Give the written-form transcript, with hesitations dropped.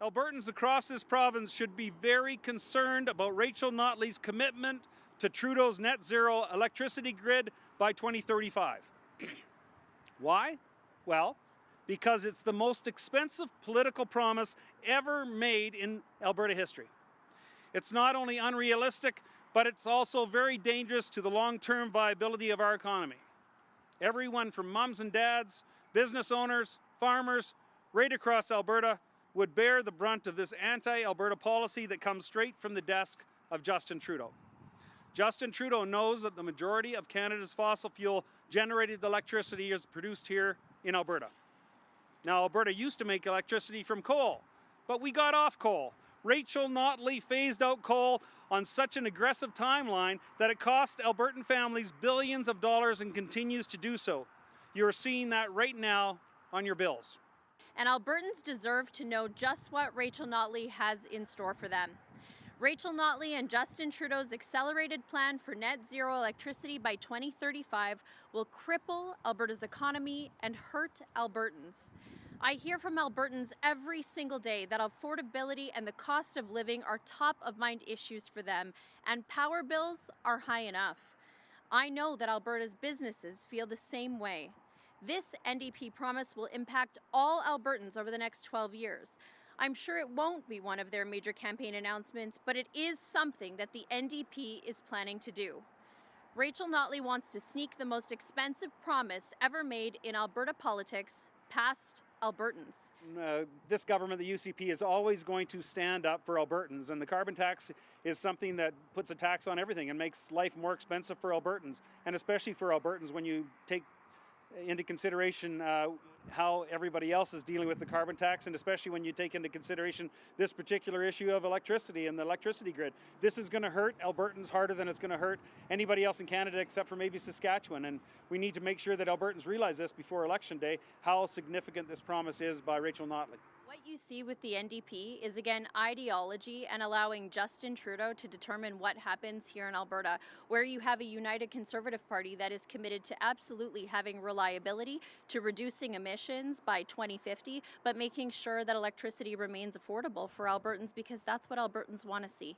Albertans across this province should be very concerned about Rachel Notley's commitment to Trudeau's net zero electricity grid by 2035. Why? Well, because it's the most expensive political promise ever made in Alberta history. It's not only unrealistic, but it's also very dangerous to the long-term viability of our economy. Everyone from mums and dads, business owners, farmers, right across Alberta would bear the brunt of this anti-Alberta policy that comes straight from the desk of Justin Trudeau. Justin Trudeau knows that the majority of Canada's fossil fuel generated electricity is produced here in Alberta. Now, Alberta used to make electricity from coal, but we got off coal. Rachel Notley phased out coal on such an aggressive timeline that it cost Albertan families billions of dollars and continues to do so. You're seeing that right now on your bills. And Albertans deserve to know just what Rachel Notley has in store for them. Rachel Notley and Justin Trudeau's accelerated plan for net zero electricity by 2035 will cripple Alberta's economy and hurt Albertans. I hear from Albertans every single day that affordability and the cost of living are top of mind issues for them, and power bills are high enough. I know that Alberta's businesses feel the same way. This NDP promise will impact all Albertans over the next 12 years. I'm sure it won't be one of their major campaign announcements, but it is something that the NDP is planning to do. Rachel Notley wants to sneak the most expensive promise ever made in Alberta politics past Albertans. This government, the UCP, is always going to stand up for Albertans, and the carbon tax is something that puts a tax on everything and makes life more expensive for Albertans, and especially for Albertans when you take into consideration how everybody else is dealing with the carbon tax, and especially when you take into consideration this particular issue of electricity and the electricity grid. This is going to hurt Albertans harder than it's going to hurt anybody else in Canada except for maybe Saskatchewan, and we need to make sure that Albertans realize this before Election Day, how significant this promise is by Rachel Notley. What you see with the NDP is, again, ideology and allowing Justin Trudeau to determine what happens here in Alberta, where you have a united Conservative Party that is committed to absolutely having reliability, to reducing emissions by 2050, but making sure that electricity remains affordable for Albertans, because that's what Albertans want to see.